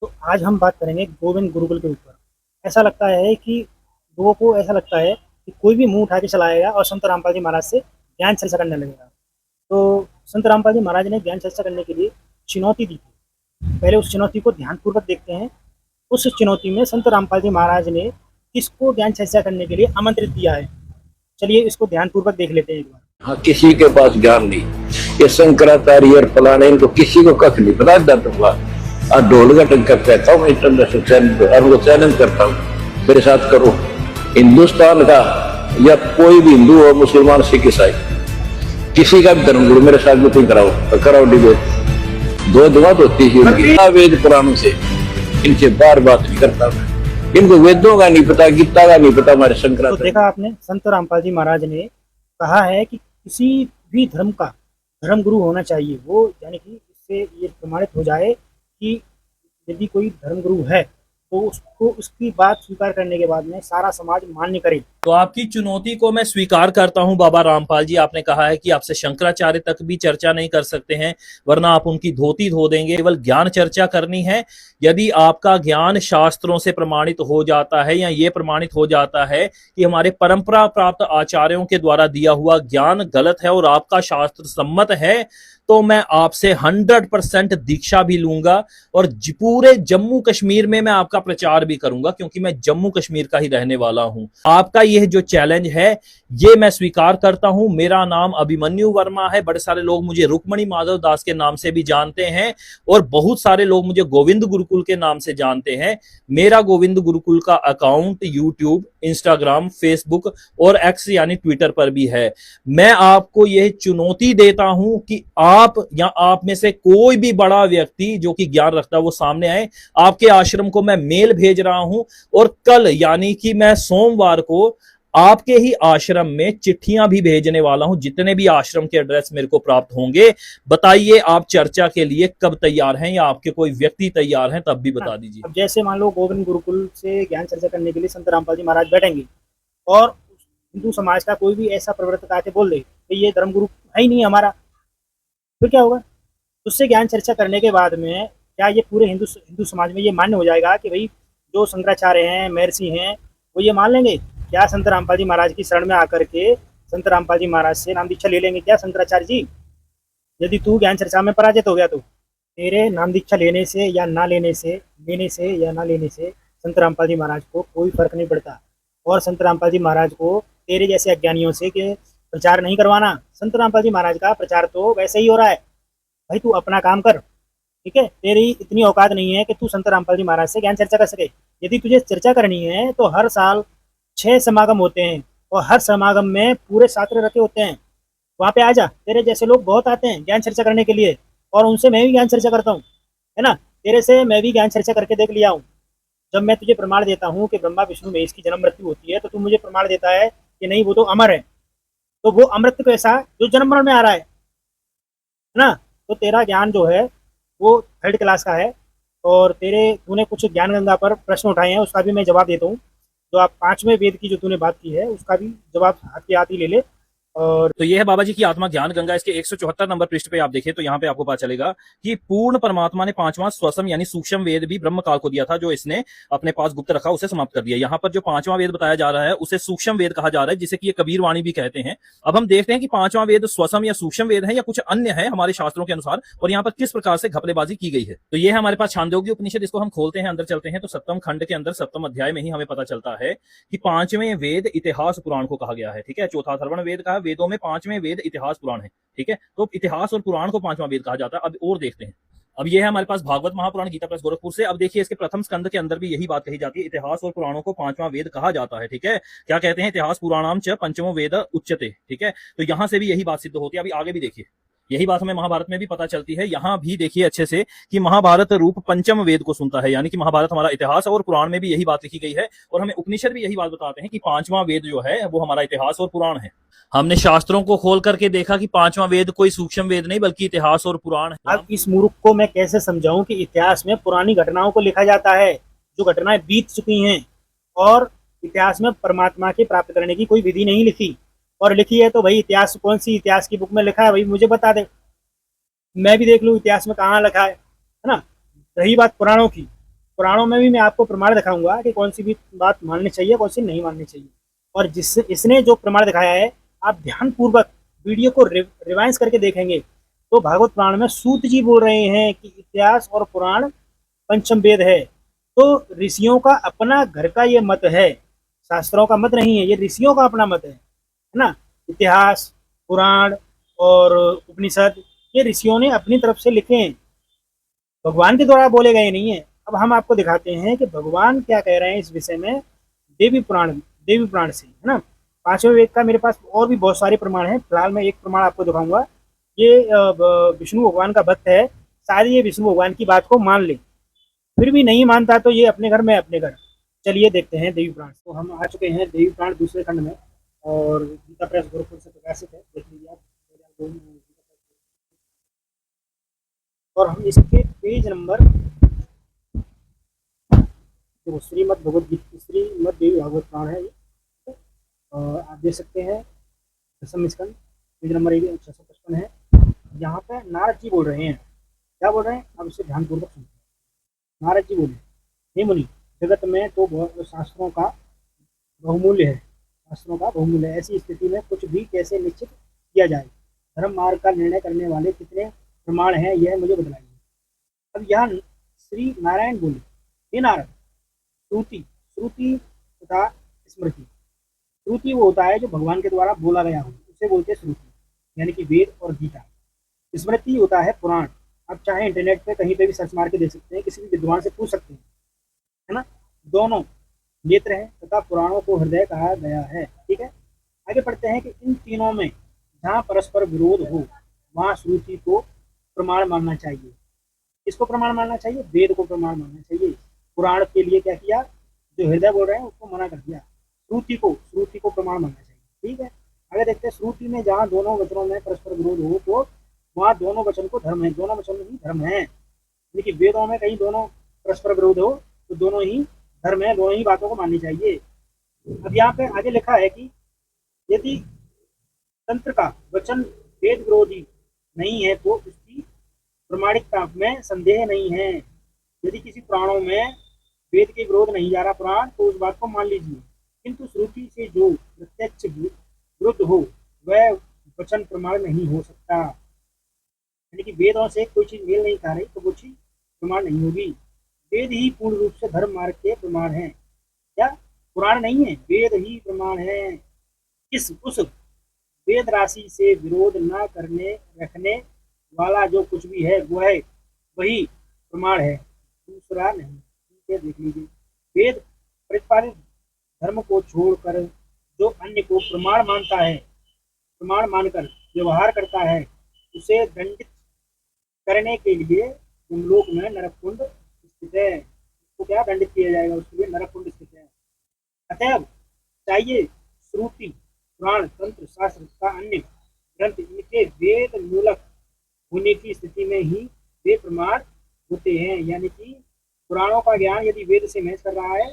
तो आज हम बात करेंगे गोविंद गुरुकुल के ऊपर। ऐसा लगता है कि लोगों को ऐसा लगता है कि कोई भी मुँह उठा के चला आएगा और संत रामपाल जी महाराज से ज्ञान चर्चा करने लगेगा। तो संत रामपाल जी महाराज ने ज्ञान चर्चा करने के लिए चुनौती दी थी। पहले उस चुनौती को ध्यानपूर्वक देखते हैं। उस चुनौती में संत रामपाल जी महाराज ने किसको ज्ञान चर्चा करने के लिए आमंत्रित किया है। चलिए इसको ध्यानपूर्वक देख लेते हैं एक बार। हाँ, किसी के पास ज्ञान नहीं। ये शंकराचार्य और फलाने इनको किसी को कख नहीं पता। दूंगा और ढोल का टंका कहता हूँ, इंटरनेशनल चैनल और वो चैलेंज करता हूँ, मेरे साथ करो। हिंदुस्तान का या कोई भी हिंदू हो, मुसलमान, सिख, ईसाई, किसी का भी धर्म गुरु मेरे साथ मीटिंग कराओ, कराओ डिबेट। दो दुआ होती है वेद पुराणों से, इनसे बार बात नहीं करता मैं। इनको वेदों का नहीं पता, गीता का नहीं पता, हमारे तो शंकराचार्य। देखा आपने, संत रामपाल जी महाराज ने कहा है कि किसी भी धर्म का धर्म गुरु होना चाहिए। वो यानी कि इससे ये प्रमाणित हो जाए कि यदि कोई धर्म गुरु है तो उसको उसकी बात स्वीकार करने के बाद में सारा समाज मान्य करे। तो आपकी चुनौती को मैं स्वीकार करता हूं बाबा रामपाल जी। आपने कहा है कि आपसे शंकराचार्य तक भी चर्चा नहीं कर सकते हैं, वरना आप उनकी धोती धो देंगे। केवल ज्ञान चर्चा करनी है। यदि आपका ज्ञान शास्त्रों से प्रमाणित हो जाता है या ये प्रमाणित हो जाता है कि हमारे परंपरा प्राप्त आचार्यों के द्वारा दिया हुआ ज्ञान गलत है और आपका शास्त्र सम्मत है, तो मैं आपसे 100% दीक्षा भी लूंगा और पूरे जम्मू कश्मीर में मैं आपका प्रचार भी करूंगा, क्योंकि मैं जम्मू कश्मीर का ही रहने वाला हूं। आपका यह जो चैलेंज है ये मैं स्वीकार करता हूं। मेरा नाम अभिमन्यु वर्मा है। बड़े सारे लोग मुझे रुक्मणी माधव दास के नाम से भी जानते हैं और बहुत सारे लोग मुझे गोविंद गुरुकुल के नाम से जानते हैं। मेरा गोविंद गुरुकुल का अकाउंट यूट्यूब, इंस्टाग्राम, फेसबुक और एक्स यानी ट्विटर पर भी है। मैं आपको यह चुनौती देता हूं कि आप या आप में से कोई भी बड़ा व्यक्ति जो कि ज्ञान रखता है वो सामने आए। आपके आश्रम को मैं मेल भेज रहा हूं और कल यानी कि मैं सोमवार को आपके ही आश्रम में चिट्ठियां भी भेजने वाला हूं। जितने भी आश्रम के एड्रेस मेरे को प्राप्त होंगे, बताइए आप चर्चा के लिए कब तैयार हैं या आपके कोई व्यक्ति तैयार हैं, तब भी बता दीजिए। अब जैसे मान लो गोविंद गुरुकुल से ज्ञान चर्चा करने के लिए संत रामपाल जी महाराज बैठेंगे और हिंदू समाज का कोई भी ऐसा प्रवर्तक आके बोल दे कि ये धर्म गुरु है ही नहीं हमारा, फिर क्या होगा? उससे ज्ञान चर्चा करने के बाद में क्या ये पूरे हिंदू हिंदू समाज में ये मान्य हो जाएगा कि भाई जो शंकराचार्य हैं, महर्षि हैं, वो ये मान लेंगे? क्या संत रामपाल जी महाराज की शरण में आकर के संत रामपाल जी महाराज से नाम दीक्षा ले लेंगे क्या शंकराचार्य जी? यदि तू ज्ञान चर्चा में पराजित हो गया तो तेरे नाम दीक्षा लेने से या ना लेने से या ना लेने से संत रामपाल जी महाराज को कोई फर्क नहीं पड़ता। और संत रामपाल जी महाराज को तेरे जैसे अज्ञानियों से कि प्रचार नहीं करवाना। संत रामपाल जी महाराज का प्रचार तो वैसे ही हो रहा है। भाई तू अपना काम कर, ठीक है? तेरी इतनी औकात नहीं है कि तू संत रामपाल जी महाराज से ज्ञान चर्चा कर सके। यदि तुझे चर्चा करनी है तो हर साल 6 समागम होते हैं और हर समागम में पूरे छात्र रखे होते हैं। वहाँ पे आ जा, तेरे जैसे लोग बहुत आते हैं ज्ञान चर्चा करने के लिए और उनसे मैं भी ज्ञान चर्चा करता हूँ, है ना? तेरे से मैं भी ज्ञान चर्चा करके देख लिया हूँ। जब मैं तुझे प्रमाण देता हूँ कि ब्रह्मा विष्णु महेश की जन्म मृत्यु होती है तो तू मुझे प्रमाण देता है कि नहीं वो तो अमर है। तो वो अमृत कैसा जो जन्म मरण में आ रहा है ना? तो तेरा ज्ञान जो है वो थर्ड क्लास का है। और तूने कुछ ज्ञान गंगा पर प्रश्न उठाए हैं, उसका भी मैं जवाब देता हूँ। जो आप 5वें वेद की जो तूने बात की है उसका भी जवाब हाथ के हाथ ही ले ले। और तो ये है बाबा जी की आत्मा ज्ञान गंगा। इसके 174 नंबर पृष्ठ पे आप देखिए तो यहाँ पे आपको पता चलेगा कि पूर्ण परमात्मा ने 5वां स्वसम यानी सूक्ष्म वेद भी ब्रह्म काल को दिया था, जो इसने अपने पास गुप्त रखा, उसे समाप्त कर दिया। यहाँ पर जो 5वां वेद बताया जा रहा है उसे सूक्ष्म वेद कहा जा रहा है, जिसे कि ये कबीर वाणी भी कहते हैं। अब हम देखते हैं कि 5वां वेद स्वसम या सूक्ष्म वेद है या कुछ अन्य है हमारे शास्त्रों के अनुसार, और यहाँ पर किस प्रकार से घपलेबाजी की गई है। तो ये है हमारे पास छांदोग्य उपनिषद। इसको हम खोलते हैं, अंदर चलते हैं तो सप्तम खंड के अंदर 7वें अध्याय में ही हमें पता चलता है कि 5वें वेद इतिहास पुराण को कहा गया है। ठीक है, चौथा अथर्वण वेद का वेदों में 5वें वेद इतिहास पुराण है। ठीक है, तो इतिहास और पुराण को 5वां वेद कहा जाता है। अब और देखते हैं। अब ये है हमारे पास भागवत महापुराण गीता प्लस गोरखपुर से। अब देखिए इसके प्रथम स्कंद के अंदर भी यही बात कही जाती है, इतिहास और पुराणों को 5वां वेद कहा जाता है। ठीक है, क्या कहते हैं? इतिहास पुराणाम च पंचमो वेद उच्यते। ठीक है, तो यहां से भी यही बात सिद्ध होती है। अभी आगे भी देखिए, यही बात हमें महाभारत में भी पता चलती है। यहां भी देखिए अच्छे से कि महाभारत रूप पंचम वेद को सुनता है, यानी कि महाभारत हमारा इतिहास, और पुराण में भी यही बात लिखी गई है। और हमें उपनिषद भी यही बात बताते हैं कि 5वां वेद जो है वो हमारा इतिहास और पुराण है। हमने शास्त्रों को खोल करके देखा कि 5वां वेद कोई सूक्ष्म वेद नहीं बल्कि इतिहास और पुराण है। अब इस मूर्ख को मैं कैसे समझाऊं कि इतिहास में पुरानी घटनाओं को लिखा जाता है जो घटनाएं बीत चुकी हैं, और इतिहास में परमात्मा के प्राप्त करने की कोई विधि नहीं लिखी। और लिखी है तो भाई इतिहास कौन सी इतिहास की बुक में लिखा है भाई मुझे बता दे, मैं भी देख लूं इतिहास में कहाँ लिखा है ना? रही बात पुराणों की, पुराणों में भी मैं आपको प्रमाण दिखाऊंगा कि कौन सी भी बात माननी चाहिए, कौन सी नहीं माननी चाहिए। और जिस इसने जो प्रमाण दिखाया है, आप ध्यानपूर्वक वीडियो को रिवाइंस करके देखेंगे तो भागवत पुराण में सूत जी बोल रहे हैं कि इतिहास और पुराण पंचम वेद है। तो ऋषियों का अपना घर का ये मत है, शास्त्रों का मत नहीं है, ये ऋषियों का अपना मत है ना। इतिहास, पुराण और उपनिषद ये ऋषियों ने अपनी तरफ से लिखे हैं, भगवान के द्वारा बोले गए नहीं है। अब हम आपको दिखाते हैं कि भगवान क्या कह रहे हैं इस विषय में देवी पुराण से, है ना। पांचवें वेद का मेरे पास और भी बहुत सारे प्रमाण हैं, फिलहाल मैं एक प्रमाण आपको दिखाऊंगा। ये विष्णु भगवान का भक्त है, शायद ये विष्णु भगवान की बात को मान ले, फिर भी नहीं मानता तो ये अपने घर, मैं अपने घर। चलिए देखते हैं देवी पुराण। तो हम आ चुके हैं देवी पुराण दूसरे खंड में, और गीता प्रेस गोरखपुर से प्रकाशित है, देख लीजिए आप। और हम इसके पेज नंबर, जो श्रीमद भगवद गीता, श्रीमद देवी भागवत पुराण है ये, आप देख सकते हैं दसम स्कंद, पेज नंबर 655 है। यहाँ पे नारद जी बोल रहे हैं, क्या बोल रहे हैं अब इसे ध्यानपूर्वक सुनते हैं। नारद जी बोले, हे मुनि, जगत में तो शास्त्रों का बहुमूल्य है, शास्त्रों का बहुमूल्य है। ऐसी स्थिति में कुछ भी कैसे निश्चित किया जाए? धर्म मार्ग का निर्णय करने वाले कितने प्रमाण हैं, यह मुझे बतलाइए। अब यहाँ श्री नारायण बोले, हे नारद, श्रुति तथा स्मृति। श्रुति वो होता है जो भगवान के द्वारा बोला गया हो, उसे बोलते हैं श्रुति, यानी कि वेद और गीता। स्मृति होता है पुराण। आप चाहे इंटरनेट पे कहीं पे भी सर्च मार के देख सकते हैं, किसी भी विद्वान से पूछ सकते हैं, है ना। दोनों नेत्र है तथा पुराणों को हृदय कहा गया है, ठीक है। आगे पढ़ते हैं कि इन तीनों में जहाँ परस्पर विरोध हो वहाँ श्रुति को प्रमाण मानना चाहिए। किसको प्रमाण मानना चाहिए? वेद को प्रमाण मानना चाहिए। पुराण के लिए क्या किया? जो हृदय बोल रहे हैं उसको मना कर दिया। श्रुति को प्रमाण मानना चाहिए, ठीक है। आगे देखते हैं, श्रुति में जहाँ दोनों वचनों में परस्पर विरोध हो तो वहाँ दोनों वचन को धर्म है, दोनों वचन ही धर्म है। लेकिन वेदों में कहीं दोनों परस्पर विरोध हो तो दोनों ही धर्म है, दोनों ही बातों को माननी चाहिए। अब यहाँ पे आगे लिखा है कि यदि तंत्र का वचन वेद विरोधी नहीं है तो उसकी प्रमाणिकता में संदेह नहीं है। यदि किसी पुराणों में वेद के विरोध नहीं जा रहा पुराण, तो उस बात को मान लीजिए, किंतु श्रुति से जो प्रत्यक्ष विरुद्ध हो वह वचन प्रमाण नहीं हो सकता। यानी कि वेदों से कोई चीज मेल नहीं खा रही तो वो चीज प्रमाण नहीं होगी। वेद ही पूर्ण रूप से धर्म मार्ग के प्रमाण है, क्या पुराण नहीं है, वेद ही प्रमाण है। उस वेद राशि से विरोध न करने रखने वाला जो कुछ भी है वो है वही प्रमाण है, दूसरा नहीं, ठीक है। देख लीजिए, वेद प्रतिपादित धर्म को छोड़कर जो अन्य को प्रमाण मानता है, प्रमाण मानकर व्यवहार करता है, उसे दंडित करने के लिए यमलोक में नरककुंड स्थित है। उसको क्या दंडित किया जाएगा? उसके लिए नरककुंड स्थित है। अतएव चाहिए श्रुति, पुराण, तंत्र, शास्त्र का अन्य ग्रंथ इनके वेद मूलक होने की स्थिति में ही वे प्रमाण होते हैं। यानी कि पुराणों का ज्ञान यदि वेद से मैच कर रहा है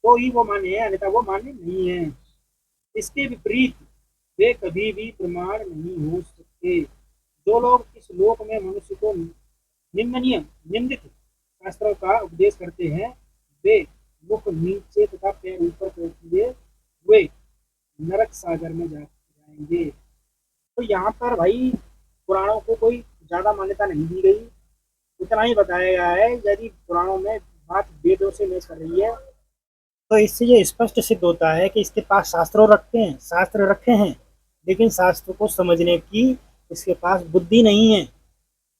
तो ही वो मान्य है, अन्यथा वो मान्य नहीं है। इसके विपरीत वे कभी भी प्रमाण नहीं हो सकते। जो लोग इस लोक में मनुष्य को निंदित शास्त्रों का उपदेश करते हैं वे मुख नीचे तथा पैर ऊपर करते हुए नरक सागर में जाएंगे। तो यहाँ पर भाई पुराणों को कोई ज्यादा मान्यता नहीं दी गई, इतना ही बताया गया है। यदि पुराणों में बात वेदों से मैच कर रही है तो इससे ये स्पष्ट सिद्ध होता है कि इसके पास शास्त्र रखे हैं, लेकिन शास्त्र को समझने की इसके पास बुद्धि नहीं है।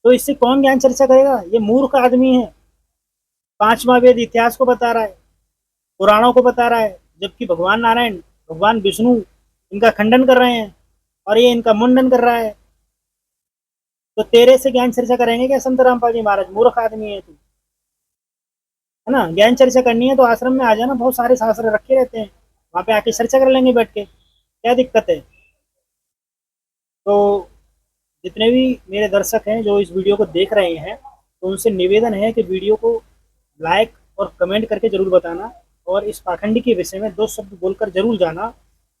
तो इससे कौन ज्ञान चर्चा करेगा? ये मूर्ख आदमी है। पांचवा वेद इतिहास को बता रहा है, पुराणों को बता रहा है, जबकि भगवान नारायण, भगवान विष्णु इनका खंडन कर रहे हैं और ये इनका मुंडन कर रहा है। तो तेरे से ज्ञान चर्चा करेंगे क्या संत रामपाल जी महाराज? मूर्ख आदमी है तू, है ना। ज्ञान चर्चा करनी है तो आश्रम में आ जाना, बहुत सारे शास्त्र रखे रहते हैं, वहां पे आके चर्चा कर लेंगे बैठ के, क्या दिक्कत है। तो जितने भी मेरे दर्शक हैं जो इस वीडियो को देख रहे हैं, तो उनसे निवेदन है कि वीडियो को लाइक और कमेंट करके जरूर बताना, और इस पाखंडी के विषय में 2 शब्द बोलकर जरूर जाना।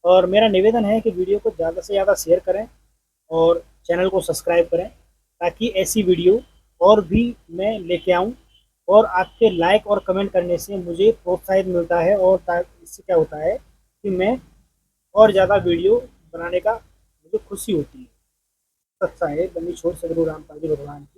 और मेरा निवेदन है कि वीडियो को ज़्यादा से ज़्यादा शेयर करें और चैनल को सब्सक्राइब करें, ताकि ऐसी वीडियो और भी मैं लेके आऊँ और आपके लाइक और कमेंट करने से मुझे प्रोत्साहित मिलता है, और इससे क्या होता है कि मैं और ज़्यादा वीडियो बनाने का मुझे खुशी होती है। सत्सा है बनी छोड़ सदगुरु रामपाल जी भगवान की।